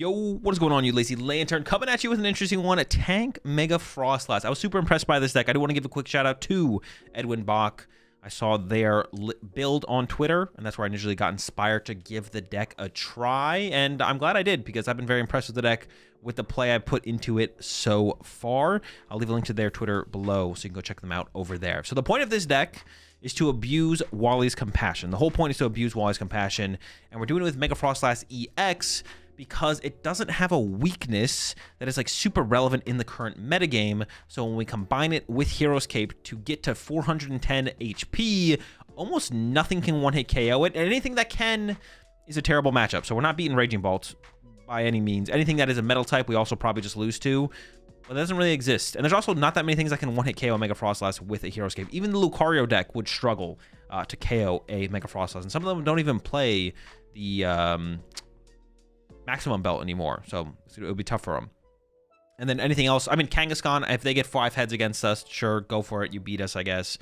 Yo, what is going on, you lazy lantern? Coming at you with an interesting one, a tank Mega Froslass. I was super impressed by this deck. I do want to give a quick shout out to Edwin Bach. I saw their build on Twitter, and that's where I initially got inspired to give the deck a try, and I'm glad I did, because I've been very impressed with the deck, with the play I put into it so far. I'll leave a link to their Twitter below, so you can go check them out over there. So the point of this deck is to abuse Wally's compassion. The whole point is to abuse Wally's compassion, and we're doing it with Mega Froslass EX, because it doesn't have a weakness that is like super relevant in the current metagame. So when we combine it with Hero's Cape to get to 410 HP, almost nothing can one-hit KO it, and anything that can is a terrible matchup. So we're not beating Raging Bolt by any means. Anything that is a metal type, we also probably just lose to, but that doesn't really exist. And there's also not that many things that can one-hit KO Mega Froslass with a Hero's Cape. Even the Lucario deck would struggle to KO a Mega Froslass, and some of them don't even play the maximum belt anymore, so it would be tough for them. And then anything else, I mean, Kangaskhan, if they get 5 heads against us, sure, go for it. You beat us, I guess.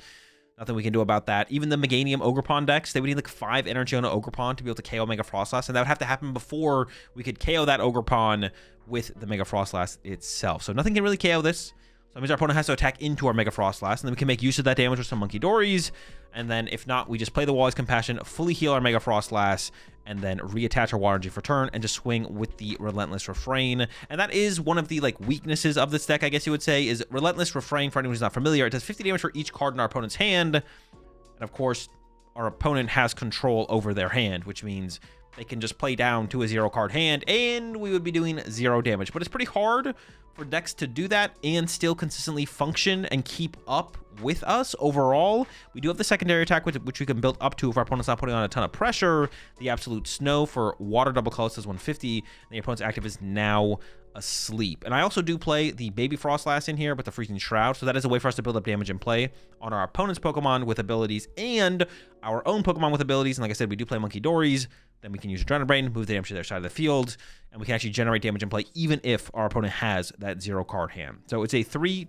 Nothing we can do about that. Even the Meganium Ogerpon decks, they would need like 5 energy on an Ogerpon to be able to KO Mega Froslass, and that would have to happen before we could KO that Ogerpon with the Mega Froslass itself. So nothing can really KO this. So that means our opponent has to attack into our Mega Froslass, and then we can make use of that damage with some Munkidoris. And then if not, we just play the Wally's Compassion, fully heal our Mega Froslass, and then reattach our Water Energy for turn, and just swing with the Relentless Refrain. And that is one of the like weaknesses of this deck, I guess you would say, is Relentless Refrain. For anyone who's not familiar, it does 50 damage for each card in our opponent's hand. And of course, our opponent has control over their hand, which means they can just play down to a 0-card hand, and we would be doing 0 damage. But it's pretty hard for decks to do that and still consistently function and keep up with us overall. We do have the secondary attack, which we can build up to if our opponent's not putting on a ton of pressure. The Absolute Snow for Water Double Colorless is 150, and the opponent's active is now asleep. And I also do play the Baby Froslass in here with the Freezing Shroud, so that is a way for us to build up damage and play on our opponent's Pokemon with abilities and our own Pokemon with abilities. And like I said, we do play Munkidoris. Then we can use Adrenaline Brain, move the damage to their side of the field, and we can actually generate damage and play even if our opponent has that 0-card hand. So it's a 3-2-1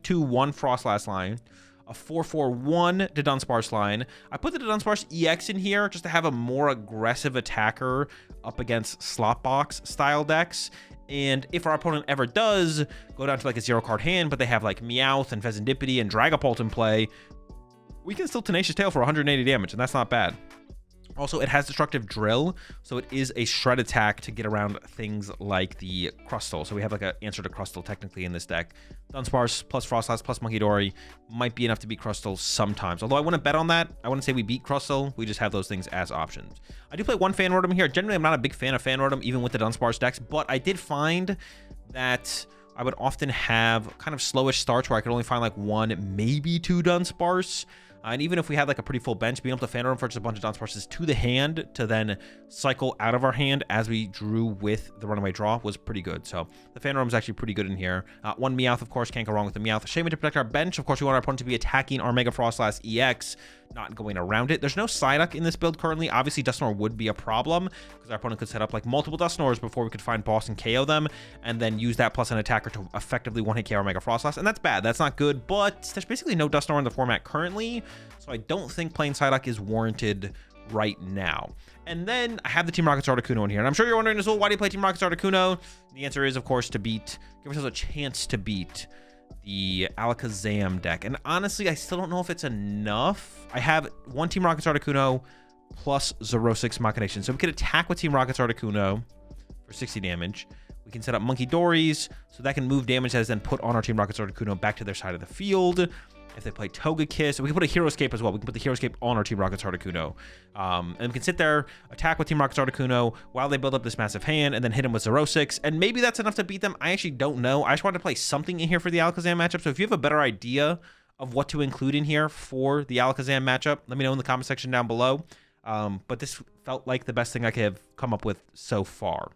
Froslass line, a 4-4-1 Dudunsparce line. I put the Dudunsparce EX in here just to have a more aggressive attacker up against Slotbox style decks. And if our opponent ever does go down to like a 0-card hand, but they have like Meowth and Pheasantipede and Dragapult in play, we can still Tenacious Tail for 180 damage, and that's not bad. Also, it has Destructive Drill, so it is a shred attack to get around things like the Crustle. So we have like an answer to Crustle technically in this deck. Dunsparce plus Froslass plus Munkidori might be enough to beat Crustle sometimes. Although I wouldn't bet on that. I wouldn't say we beat Crustle. We just have those things as options. I do play one Fan Rotom here. Generally, I'm not a big fan of Fan Rotom, even with the Dunsparce decks, but I did find that I would often have kind of slowish starts where I could only find like 1, maybe 2 Dunsparce. And even if we had like a pretty full bench, being able to Fan Rotom for just a bunch of Dunsparces to the hand to then cycle out of our hand as we drew with the runaway draw was pretty good. So the Fan Rotom is actually pretty good in here. 1 Meowth, of course, can't go wrong with the Meowth. Shaymin to protect our bench. Of course, we want our opponent to be attacking our Mega Froslass EX, not going around it. There's no Psyduck in this build currently. Obviously, Dusknoir would be a problem because our opponent could set up like multiple Dusknoirs before we could find boss and KO them, and then use that plus an attacker to effectively one-hit KO our Mega Froslass, and that's bad. That's not good, but there's basically no Dusknoir in the format currently, so I don't think playing Psyduck is warranted right now. And then I have the Team Rocket's Articuno in here, and I'm sure you're wondering, Azul, why do you play Team Rocket's Articuno? The answer is, of course, to give ourselves a chance to beat the Alakazam deck. And honestly, I still don't know if it's enough. I have 1 Team Rocket's Articuno plus Xerosic's Machinations. So we could attack with Team Rocket's Articuno for 60 damage. We can set up Munkidoris, so that can move damage that is then put on our Team Rocket's Articuno back to their side of the field. If they play Togekiss, we can put a Hero's Cape as well. We can put the Hero's Cape on our Team Rocket's Articuno. And we can sit there, attack with Team Rocket's Articuno while they build up this massive hand, and then hit them with Xerosic. And maybe that's enough to beat them. I actually don't know. I just wanted to play something in here for the Alakazam matchup. So if you have a better idea of what to include in here for the Alakazam matchup, let me know in the comment section down below. But this felt like the best thing I could have come up with so far.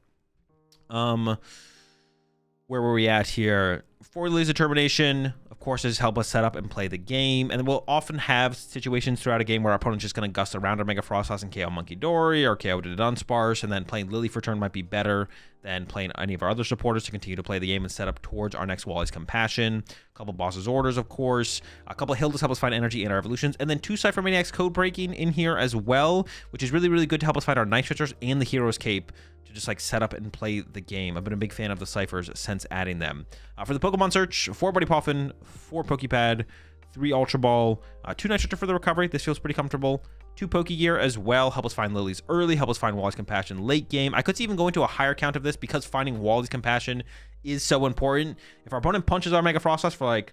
Where were we at here? For Lillie's Determination, of course, is help us set up and play the game. And then we'll often have situations throughout a game where our opponent's just going to gust around our Mega Froslass and KO Munkidori or KO Dudunsparce, and then playing Lillie for turn might be better then playing any of our other supporters to continue to play the game and set up towards our next Wally's Compassion. A couple Boss's Orders, of course. A couple Hildas help us find energy in our evolutions. And then 2 Ciphermaniacs Codebreaking in here as well, which is really, really good to help us find our Night Stretchers and the Hero's Cape to just like set up and play the game. I've been a big fan of the Ciphers since adding them. For the Pokemon search, 4 Buddy Poffin, 4 Poké Pad, 3 Ultra Ball, 2 Night Stretcher for the recovery. This feels pretty comfortable. 2 Pokégear as well. Help us find Lillie's early. Help us find Wally's Compassion late game. I could even go into a higher count of this because finding Wally's Compassion is so important. If our opponent punches our Mega Froslass for like,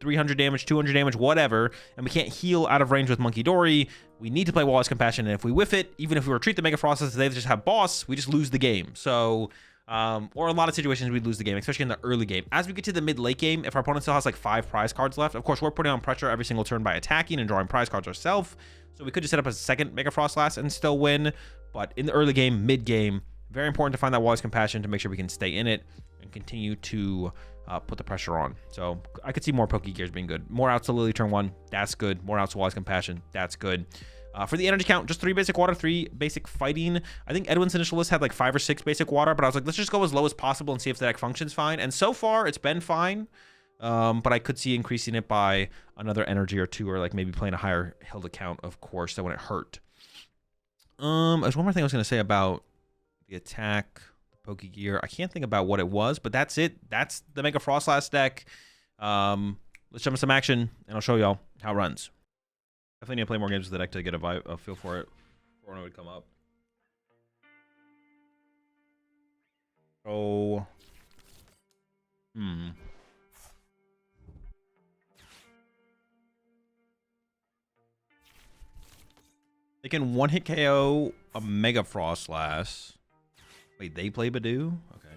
300 damage, 200 damage, whatever, and we can't heal out of range with Munkidori, we need to play Wally's Compassion. And if we whiff it, even if we retreat the Mega Froslass, they just have boss, we just lose the game. So, or a lot of situations we'd lose the game, especially in the early game. As we get to the mid-late game, if our opponent still has like 5 prize cards left, of course, we're putting on pressure every single turn by attacking and drawing prize cards ourselves. So we could just set up a second Mega Froslass and still win. But in the early game, mid-game, very important to find that Wally's Compassion to make sure we can stay in it and continue to put the pressure on. So I could see more Pokégears being good. More outs to Lillie turn 1, that's good. More outs to Wally's Compassion, that's good. For the energy count, just 3 basic water, 3 basic fighting. I think Edwin's initial list had like 5 or 6 basic water, but I was like, let's just go as low as possible and see if the deck functions fine. And so far, it's been fine. But I could see increasing it by another energy or 2, or like maybe playing a higher Hilda count, of course, that wouldn't hurt. There's one more thing I was going to say about the attack, the Pokégear. I can't think about what it was, but that's it. That's the Mega Froslass deck. Let's jump into some action, and I'll show y'all how it runs. Definitely need to play more games with the deck to get a feel for it before when it would come up. So, they can one-hit KO a Mega Froslass. Wait, they play Badoo? Okay.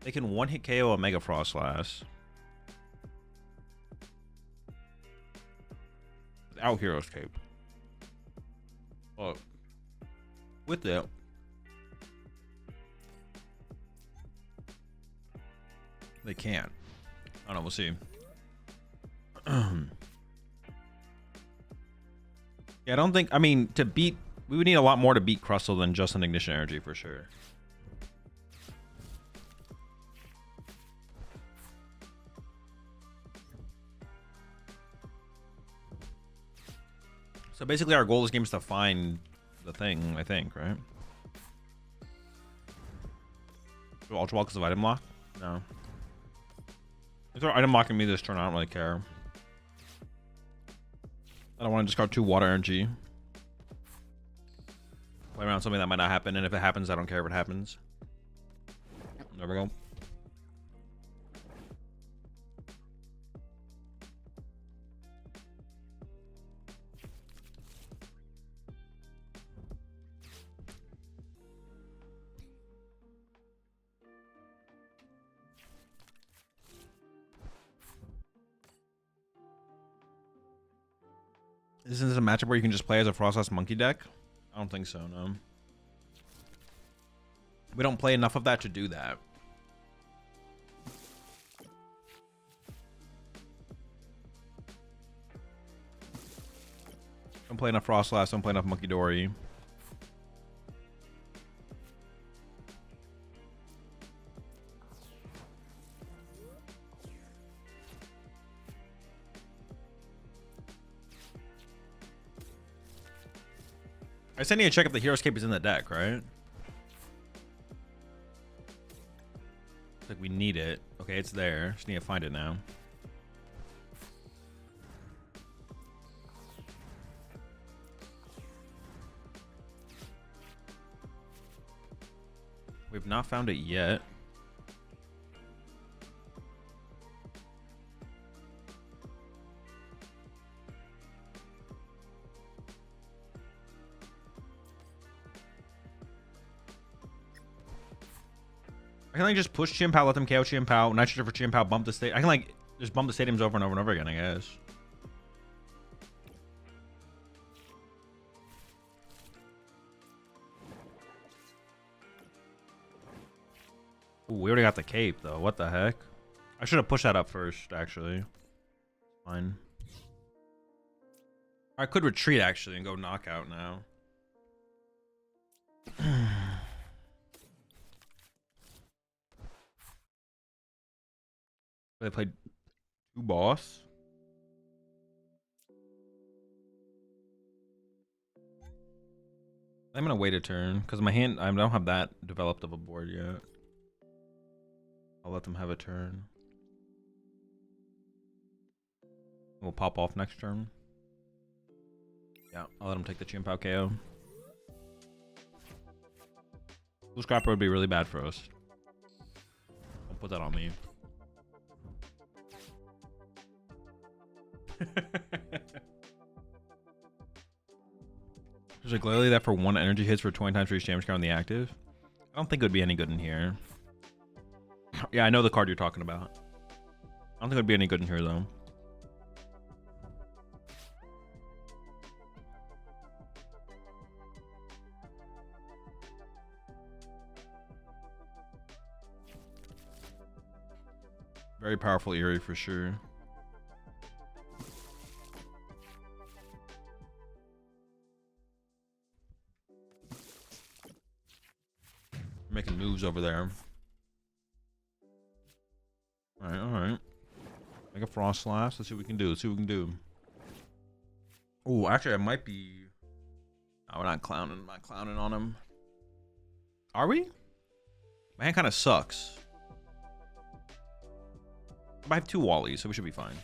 They can one-hit KO a Mega Froslass without Hero's Cape. Well, with that, they can. I don't know, we'll see. Yeah, I don't think, I mean, to beat, we would need a lot more to beat Crustle than just an Ignition Energy for sure. So basically our goal this game is to find the thing, I think, right? Do Ultra Ball because of item lock? No. If they're item locking me this turn, I don't really care. I don't want to discard 2 Water Energy. Play around something that might not happen, and if it happens, I don't care if it happens. There we go. Isn't this a matchup where you can just play as a Froslass monkey deck? I don't think so, no. We don't play enough of that to do that. Don't play enough Froslass, don't play enough Munkidori. I still need to check if the Hero's Cape is in the deck, right? Like we need it. Okay, it's there. Just need to find it now. We've not found it yet. I can like just push Chien-Pao, let them KO Chien-Pao, Night Stretcher for Chien-Pao, bump the state. I can like just bump the stadiums over and over and over again, I guess. Ooh, we already got the cape though. What the heck? I should have pushed that up first, actually. Fine. I could retreat actually and go knockout now. They played 2 boss. I'm gonna wait a turn because my hand, I don't have that developed of a board yet. I'll let them have a turn. We'll pop off next turn. Yeah, I'll let them take the Chien-Pao KO. Blue Scrapper would be really bad for us. Don't put that on me. There's like literally that for 1 energy hits for 20 times for each damage card on the active. I don't think it would be any good in here. Yeah, I know the card you're talking about. I don't think it would be any good in here though. Very powerful Eerie for sure. Making moves over there. Alright, alright. Mega Froslass. Let's see what we can do. Let's see what we can do. Oh, actually, I might be. No, we're not clowning. I'm not clowning on him. Are we? My hand kind of sucks. I have 2 Wallies, so we should be fine.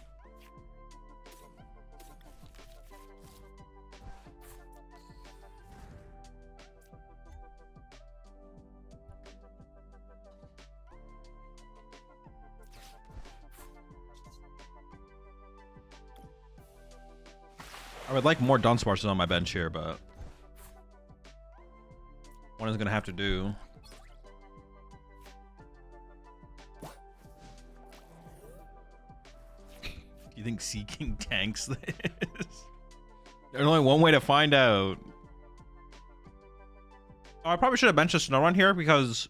I would like more Dunsparces on my bench here, but one is gonna have to do. You think Sea King tanks this? There's only one way to find out. Oh, I probably should have benched a Snorunt here because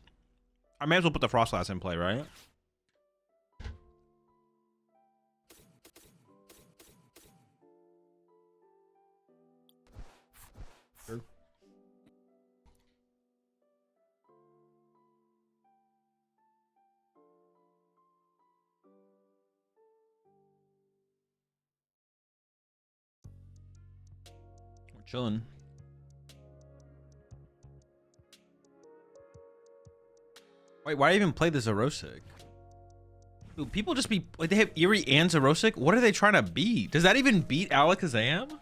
I may as well put the Froslass in play, right? Sure. We're chilling. Wait, why even play the Xerosic? Dude, people just be like, they have Eerie and Xerosic. What are they trying to beat? Does that even beat Alakazam?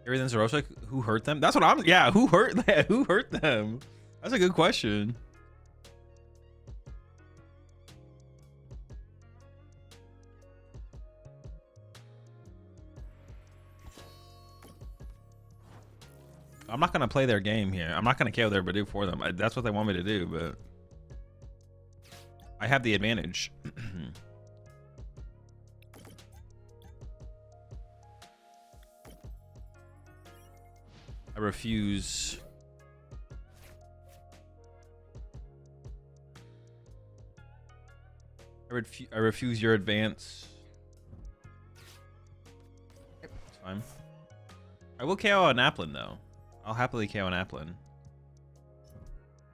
Eerie and Xerosic, who hurt them? That's what I'm. Yeah, who hurt that? Who hurt them? That's a good question. I'm not gonna play their game here. I'm not gonna KO their Badoo for them. That's what they want me to do, but I have the advantage. I refuse. I refuse your advance. It's fine. I will KO an Applin though. I'll happily KO an Applin. Am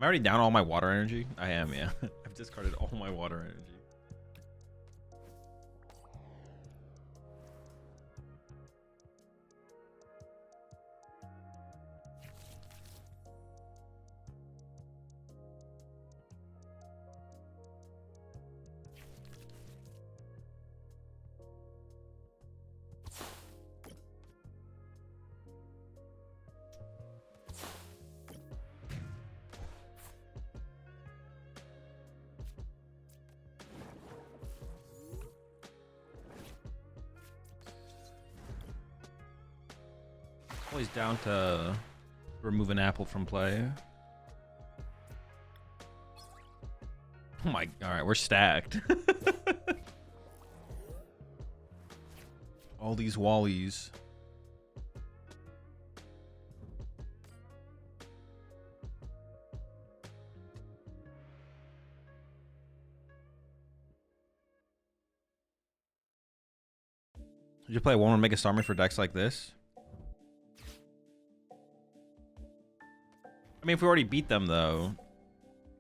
I already down all my water energy? I am, yeah. I've discarded all my water energy. Always down to remove an apple from play. Oh my, all right, we're stacked. All these Wallies. Would you play one more Mega Starmie for decks like this? I mean, if we already beat them, though.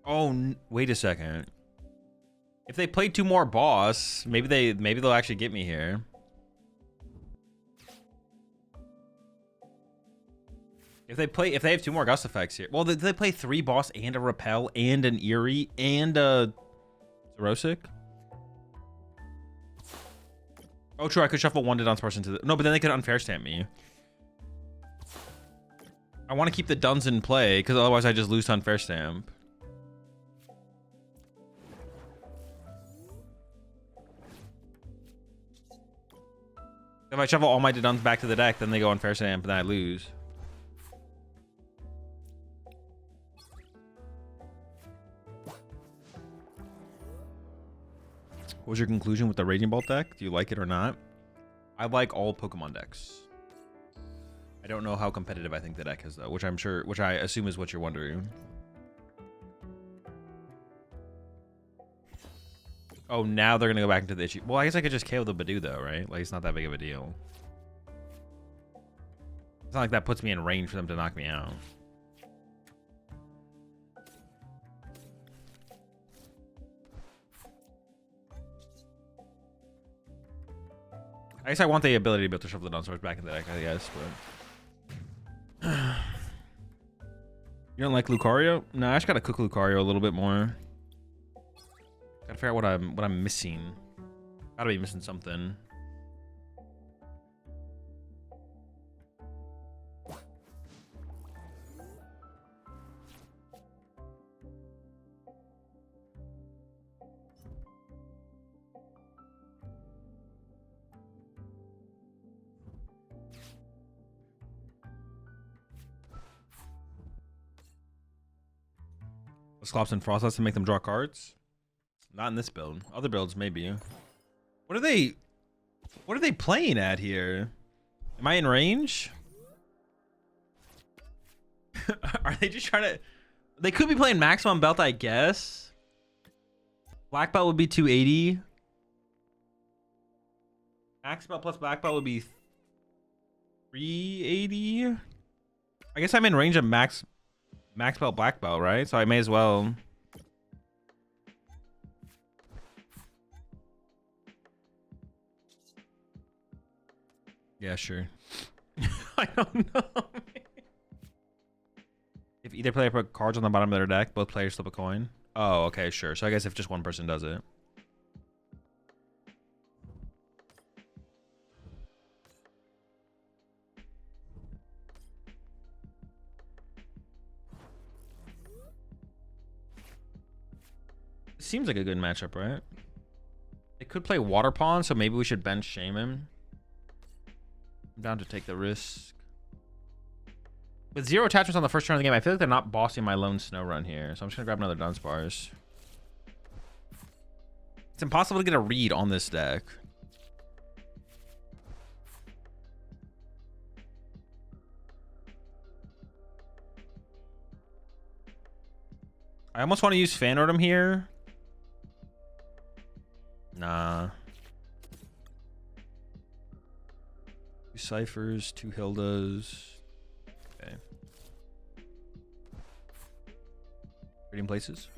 Oh, wait a second. If they play 2 more boss, maybe they'll actually get me here. If they have 2 more gust effects here. Well, they play 3 boss and a repel and an Eerie and a Xerosic. Oh, true. I could shuffle 1 Dunsparce into the... No, but then they could unfair stamp me. I want to keep the Duns in play, because otherwise I just lose to unfair stamp. If I shuffle all my Duns back to the deck, then they go unfair stamp, and then I lose. What was your conclusion with the Raging Bolt deck? Do you like it or not? I like all Pokemon decks. I don't know how competitive I think the deck is, though, which I assume is what you're wondering. Oh, now they're gonna go back into the issue. Well, I guess I could just KO the Badoo, though, right? Like, it's not that big of a deal. It's not like that puts me in range for them to knock me out. I guess I want the ability to be able to shuffle the Dunsparce back in the deck, I guess, but... You don't like Lucario? No, I just gotta cook Lucario a little bit more. Gotta figure out what I'm missing. Gotta be missing something. Sclops and Froslass to make them draw cards? Not in this build. Other builds, maybe. What are they playing at here? Am I in range? Are they just trying to... They could be playing Maximum Belt, I guess. Black Belt would be 280. Max Belt plus Black Belt would be 380. I guess I'm in range of Max Belt, Black Belt, right? So I may as well. Yeah, sure. I don't know. If either player put cards on the bottom of their deck, both players flip a coin. Oh, okay, sure. So I guess if just one person does it. Seems like a good matchup, right? They could play Water Pawn, so maybe we should bench Shaymin. I'm down to take the risk. With 0 attachments on the first turn of the game, I feel like they're not bossing my lone Snorunt here, so I'm just gonna grab another Dunsparce. It's impossible to get a read on this deck. I almost want to use Fan Rotom here. Nah. 2 Ciphers, 2 Hildas. Okay. Trading places.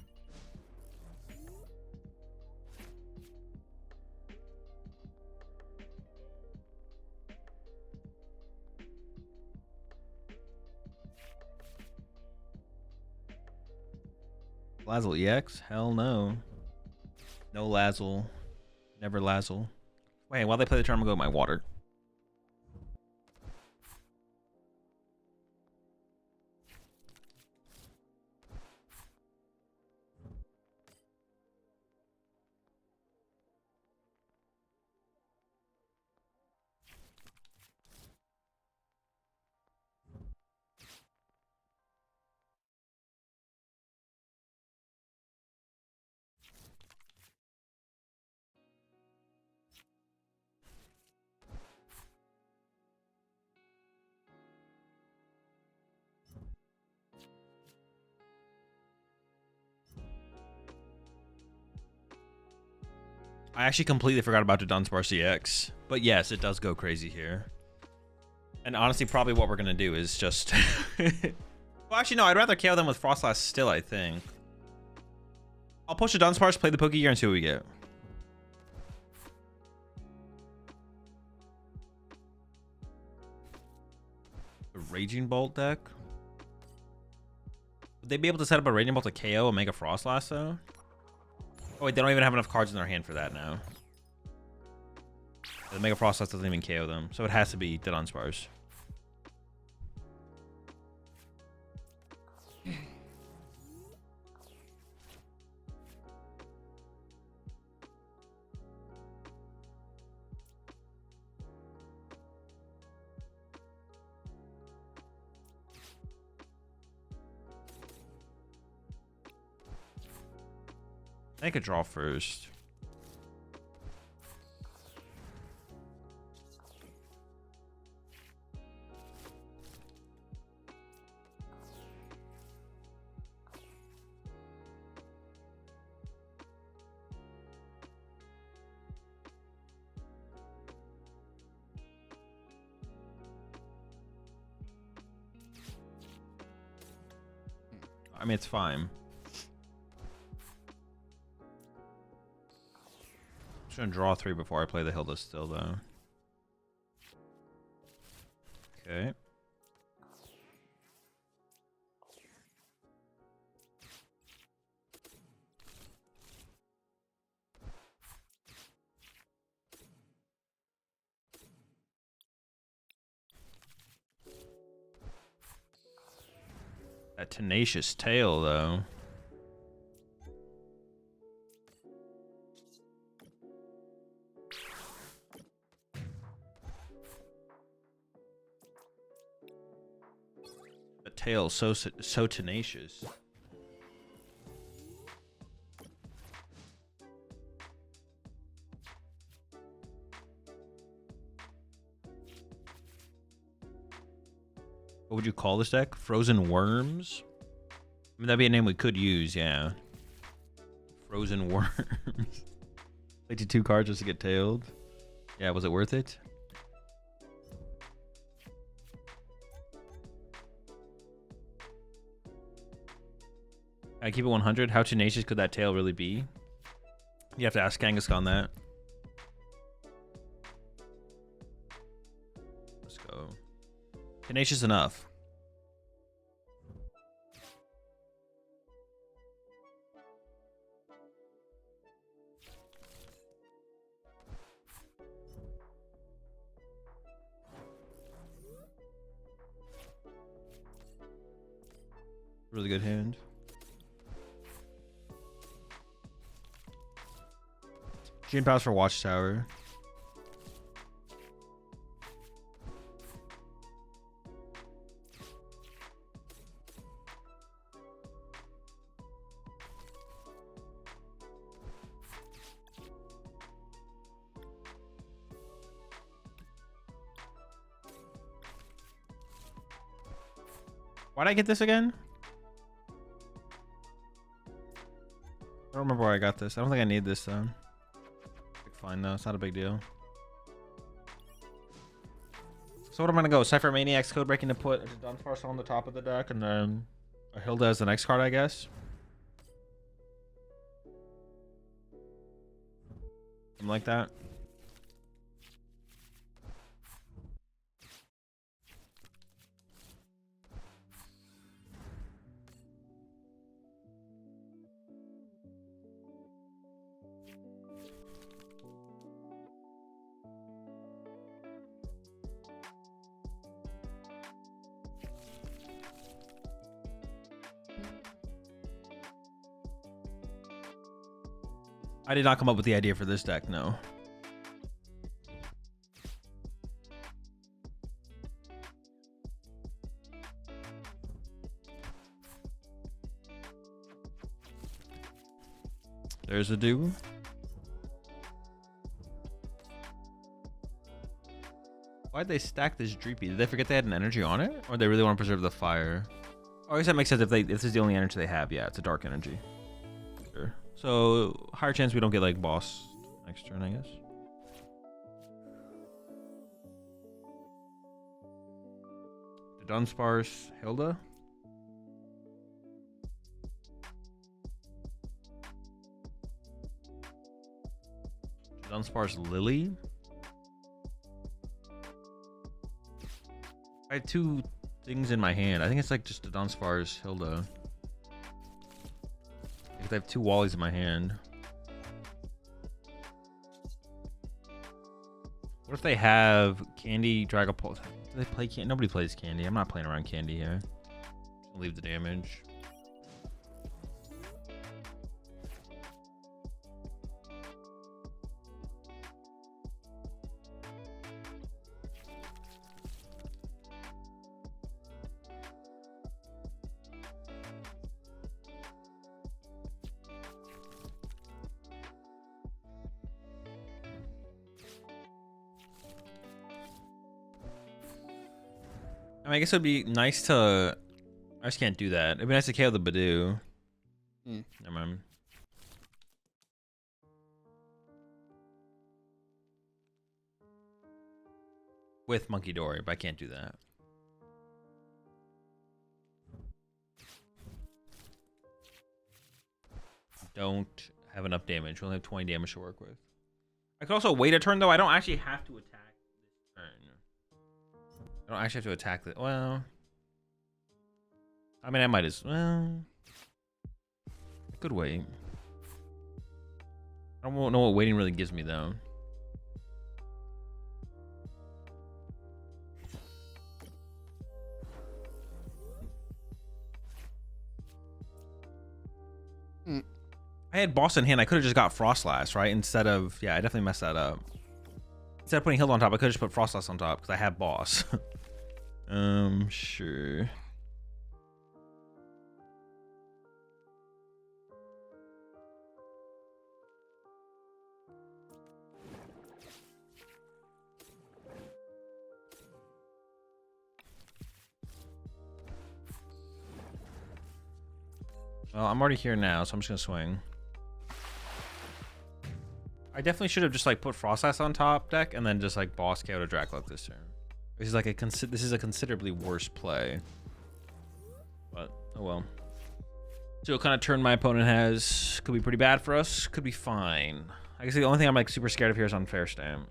Lazzle EX? Hell no. No Lazzle. Never Lazzle. Wait, while they play the turn, I'm gonna go with my water. I actually completely forgot about the Dunsparce EX. But yes, it does go crazy here. And honestly, probably what we're going to do is just... well, actually, no. I'd rather KO them with Froslass still, I think. I'll push a Dunsparce, play the Pokégear, and see what we get. The Raging Bolt deck? Would they be able to set up a Raging Bolt to KO a Mega Froslass, though? Oh, wait, they don't even have enough cards in their hand for that now. The Mega Froslass doesn't even KO them, so it has to be the Dunsparce. I could draw first. I mean, it's fine. I'm gonna draw 3 before I play the Hilda still, though. Okay. That tenacious tail, though. Tail so tenacious. What would you call this deck? Frozen Worms? I mean, that'd be a name we could use, yeah. Frozen Worms. 52 cards just to get tailed. Yeah, was it worth it? I keep it 100. How tenacious could that tail really be? You have to ask Kangaskhan on that. Let's go. Tenacious enough. Really good hand. Chien-Pao's for Watchtower. Why'd I get this again? I don't remember where I got this. I don't think I need this though. Fine though, it's not a big deal. So what am I gonna go? Ciphermaniac's Codebreaking to put a Dunsparce on the top of the deck, and then a Hilda as the next card, I guess. Something like that. I did not come up with the idea for this deck, no. There's a do. Why'd they stack this Dreepy? Did they forget they had an energy on it? Or they really want to preserve the fire? Oh, I guess that makes sense if this is the only energy they have. Yeah, it's a dark energy. Sure. So higher chance we don't get like boss Next turn, I guess. Dunsparce Hilda. Dunsparce Lillie. I had two things in my hand. I think it's like just a Dunsparce Hilda. Because I have two Wallies in my hand. What if they have Candy, Dragapult? Do they play Candy? Nobody plays Candy. I'm not playing around Candy here. Leave the damage. I mean, I guess it would be nice to... I just can't do that. It'd be nice to KO the Badoo. Never mind. With Munkidori, but I can't do that. Don't have enough damage. We only have 20 damage to work with. I could also wait a turn, though. I don't actually have to attack this turn. I don't actually have to attack it. Well, I mean, I might as well. I could wait. I don't know what waiting really gives me, though. I had boss in hand. I could have just got Froslass, right? Instead of, yeah, I definitely messed that up. Instead of putting Hilda on top, I could have just put Froslass on top because I have boss. Sure. Well, I'm already here now, so I'm just gonna swing. I definitely should have just like put Froslass on top deck and then just like boss KO to Dracloak this turn. This is like a considerably worse play. But oh well. So what kind of turn my opponent has could be pretty bad for us. Could be fine. I guess the only thing I'm like super scared of here is Unfair Stamp.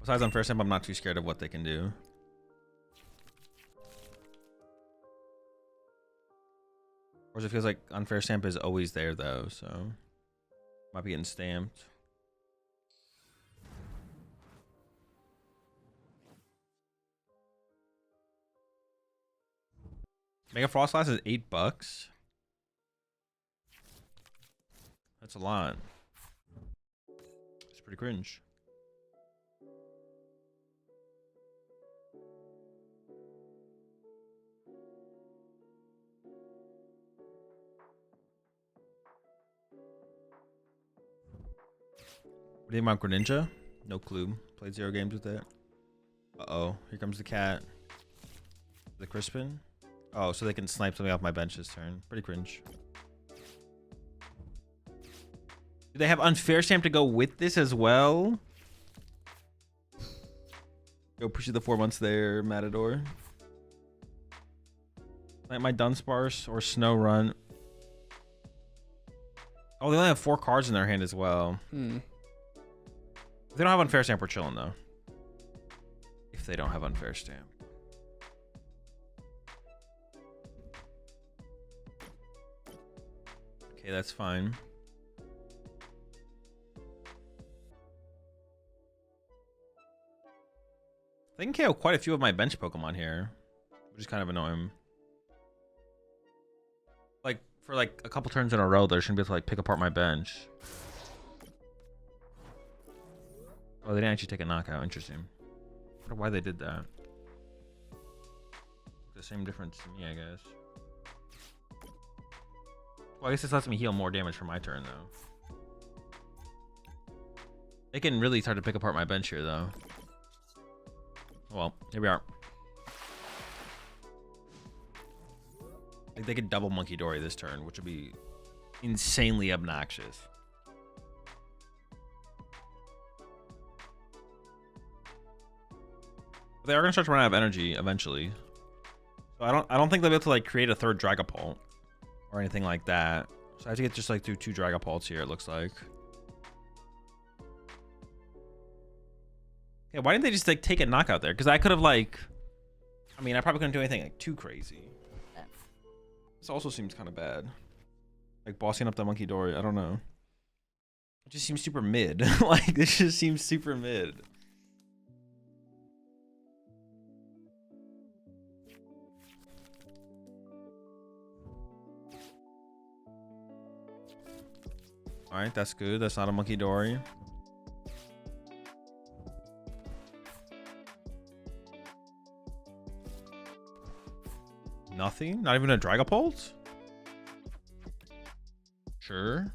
Besides Unfair Stamp, I'm not too scared of what they can do. Whereas it feels like Unfair Stamp is always there though, so might be getting stamped. Mega Froslass is $8. That's a lot. It's pretty cringe. What do you think about Greninja? No clue. Played 0 games with it. Uh-oh. Here comes the cat. The Crispin. Oh, so they can snipe something off my bench this turn. Pretty cringe. Do they have Unfair Stamp to go with this as well? Go push you the 4 months there, Matador. Like my Dunsparce or Snorunt. Oh, they only have 4 cards in their hand as well. If they don't have Unfair Stamp, we're chilling though. If they don't have Unfair Stamp. Okay, that's fine. They can KO quite a few of my bench Pokemon here, which is kind of annoying. Like, for like a couple turns in a row, they're just gonna be able to like pick apart my bench. Oh, they didn't actually take a knockout. Interesting. I wonder why they did that. The same difference to me, I guess. Well, I guess this lets me heal more damage for my turn, though. They can really start to pick apart my bench here, though. Well, here we are. Like, they could double Munkidori this turn, which would be insanely obnoxious. They are gonna start to run out of energy eventually. So I don't think they'll be able to like create a third Dragapult or anything like that. So I have to get just like through 2 Dragapults here, it looks like. Yeah, why didn't they just like take a knockout there? Because I could have like, I mean, I probably couldn't do anything like too crazy. This also seems kind of bad. Like bossing up the Munkidori, I don't know. It just seems super mid. Like this just seems super mid. All right, that's good. That's not a Munkidori. Nothing? Not even a Dragapult? Sure.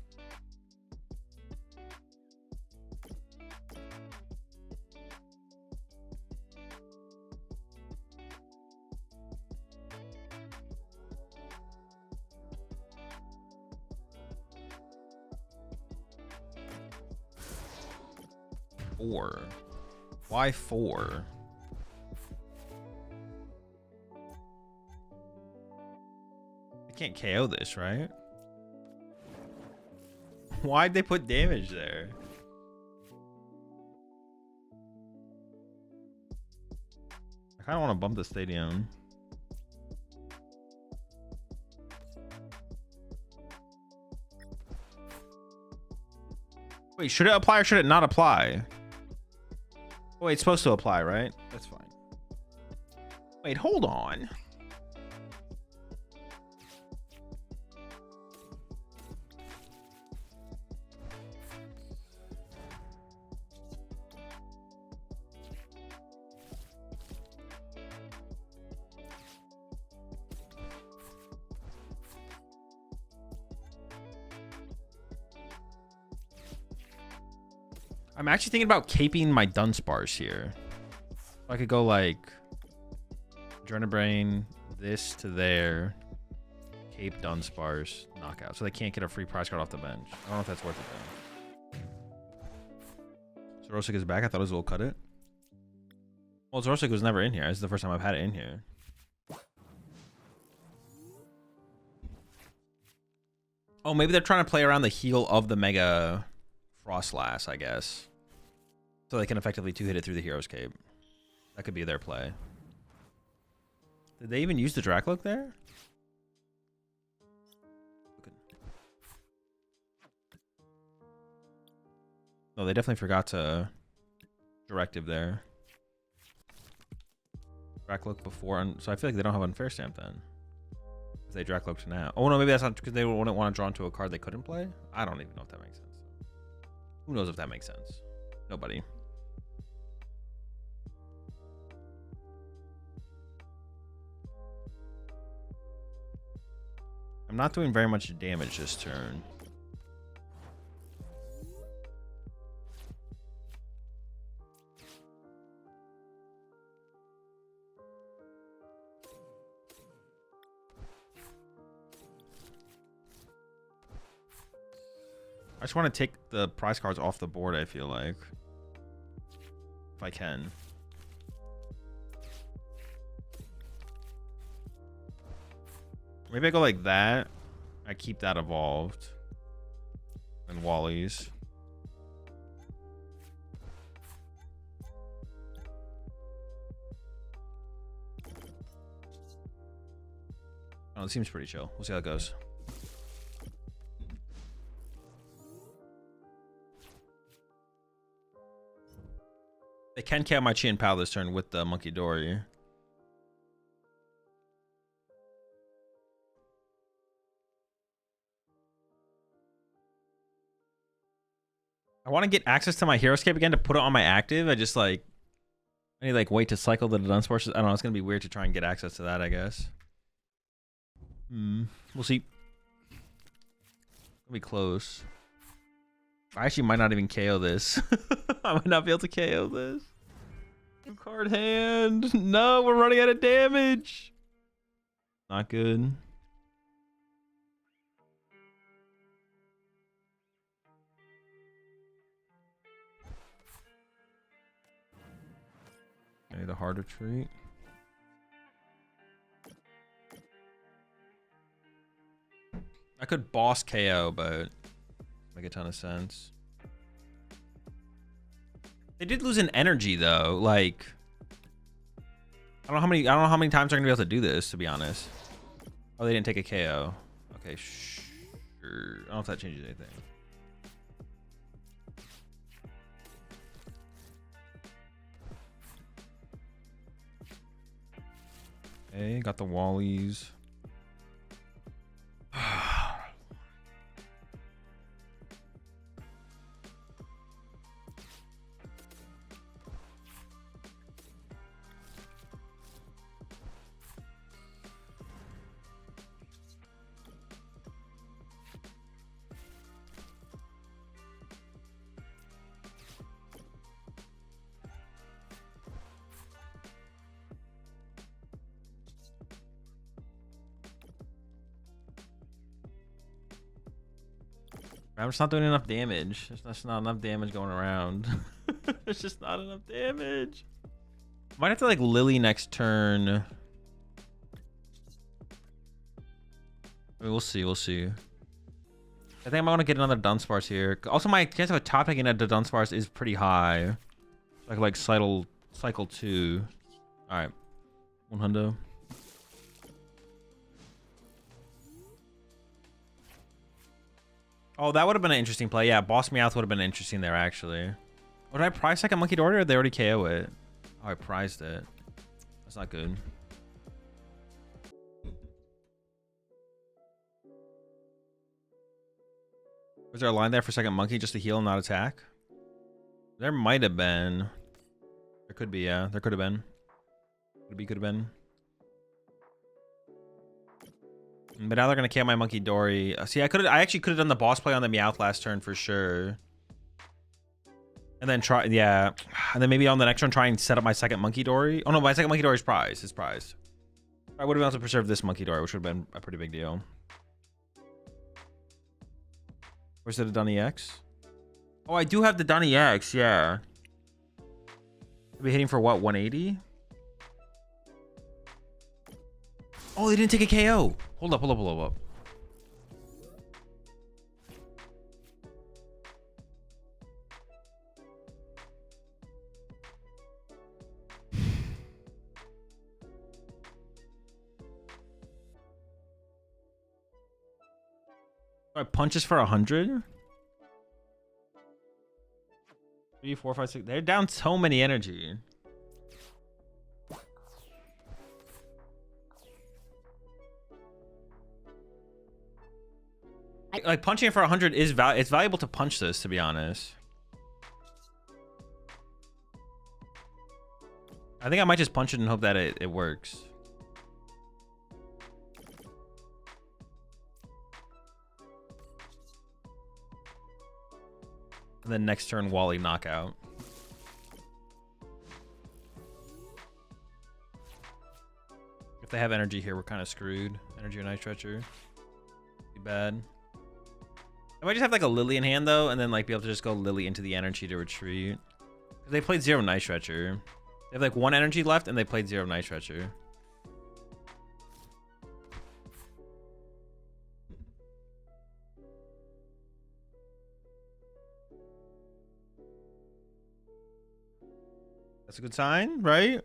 Four. Why 4? I can't KO this, right? Why'd they put damage there? I kind of want to bump the stadium. Wait, should it apply or should it not apply? Wait, it's supposed to apply, right? That's fine. Wait, hold on. I'm actually thinking about caping my Dunsparce here. I could go like Adrenabrain, this to there, cape Dunsparce, knockout. So they can't get a free prize card off the bench. I don't know if that's worth it then. Xerosic is back. I thought Azul cut it. Well, Xerosic was never in here. This is the first time I've had it in here. Oh, maybe they're trying to play around the heel of the Mega Froslass, I guess. So they can effectively 2-hit it through the Hero's Cape. That could be their play. Did they even use the Dracloak there? No, they definitely forgot to directive there. Dracloak before, so I feel like they don't have Unfair Stamp then. If they Dracloaked now. Oh no, maybe that's not because they wouldn't want to draw into a card they couldn't play? I don't even know if that makes sense. Who knows if that makes sense? Nobody. I'm not doing very much damage this turn. I just want to take the prize cards off the board, I feel like. If I can. Maybe I go like that. I keep that evolved. And Wally's. Oh, it seems pretty chill. We'll see how it goes. They can KO my Chien-Pao this turn with the Munkidori. I want to get access to my Heroescape again to put it on my active. I just like, I need like wait to cycle the Dunsparce. I don't know. It's gonna be weird to try and get access to that, I guess. We'll see. It'll be close. I actually might not even KO this. I might not be able to KO this. Card hand. No, we're running out of damage. Not good. the harder treat. I could boss KO, but make a ton of sense. They did lose an energy though. Like, I don't know how many times they're gonna be able to do this, to be honest. Oh, they didn't take a KO. Okay, sure. I don't know if that changes anything. Okay, got the Wallies. I'm just not doing enough damage. There's just not enough damage going around. There's just not enough damage. Might have to like Lillie next turn. I mean, we'll see. We'll see. I think I might want to get another Dunsparce here. Also, my chance of a top taking at the Dunsparce is pretty high. So I could like cycle 2. All right, 100. Oh, that would have been an interesting play. Yeah, Boss Meowth would have been interesting there, actually. Oh, did I prize second Munkidori, or did they already KO it? Oh, I prized it. That's not good. Was there a line there for second Monkey just to heal and not attack? There might have been. There could be, yeah. There could have been. Could have been. But now they're gonna KO my Munkidori. See, I actually could have done the boss play on the Meowth last turn for sure. And then try, yeah. And then maybe on the next turn try and set up my second Munkidori. Oh no, my second Munkidori is prized. It's prized. I would have been able to preserve this Munkidori, which would have been a pretty big deal. Or is it a Dun EX? Oh, I do have the Dun EX, yeah. I'll be hitting for what, 180? Oh, they didn't take a KO. Hold up. Punches for 100? 3, 4, 5, 6. They're down so many energy. Like punching it for 100 is it's valuable to punch this, to be honest. I think I might just punch it and hope that it works. And then next turn, Wally knockout. If they have energy here, we're kind of screwed. Energy or Night Stretcher. Be bad. I might just have like a Lillie in hand though, and then like be able to just go Lillie into the energy to retreat. Because they played 0 Night Stretcher. They have like 1 energy left, and they played 0 Night Stretcher. That's a good sign, right?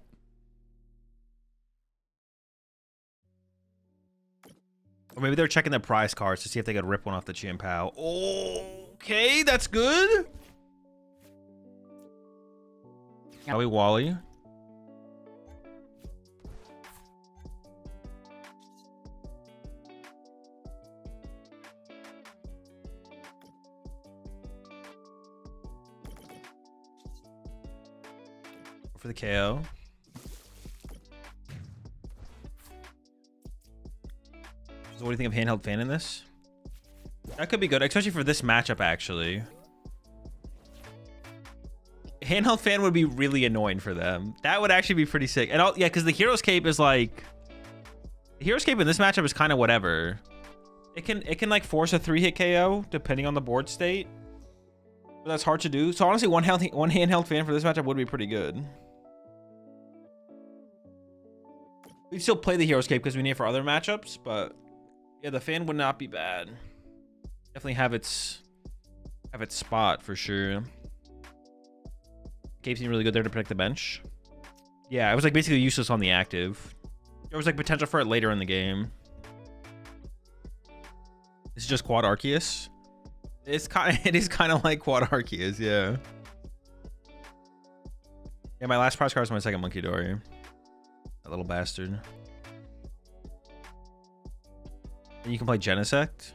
Or maybe they're checking their prize cards to see if they could rip one off the Chien-Pao. Okay, that's good. Are we Wally? For the KO. So what do you think of handheld fan in this? That could be good, especially for this matchup, actually. Handheld fan would be really annoying for them. That would actually be pretty sick. And yeah, because the Hero's Cape is like... The Hero's Cape in this matchup is kind of whatever. It can like force a 3-hit KO, depending on the board state. But that's hard to do. So honestly, one handheld fan for this matchup would be pretty good. We'd still play the Heroescape because we need it for other matchups, but yeah, the Fan would not be bad. Definitely have its spot for sure. Cape seemed really good there to protect the bench. Yeah, it was like basically useless on the active. There was like potential for it later in the game. This is just Quad Arceus. It is kind of like Quad Arceus, yeah. Yeah, my last prize card was my second Munkidori. That little bastard. And you can play Genesect.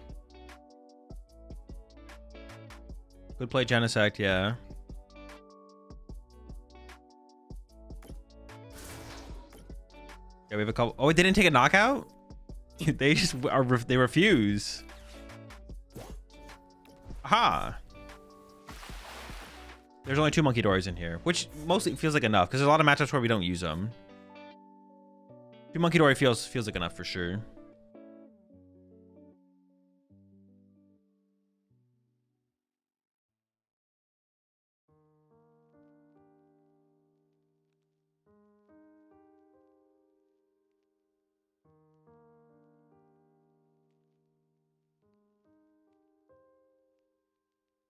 Could play Genesect, yeah. Yeah, we have a couple. Oh, it didn't take a knockout? They just are, they refuse. Aha. There's only 2 Munkidoris in here, which mostly feels like enough because there's a lot of matchups where we don't use them. 2 Munkidori feels like enough for sure.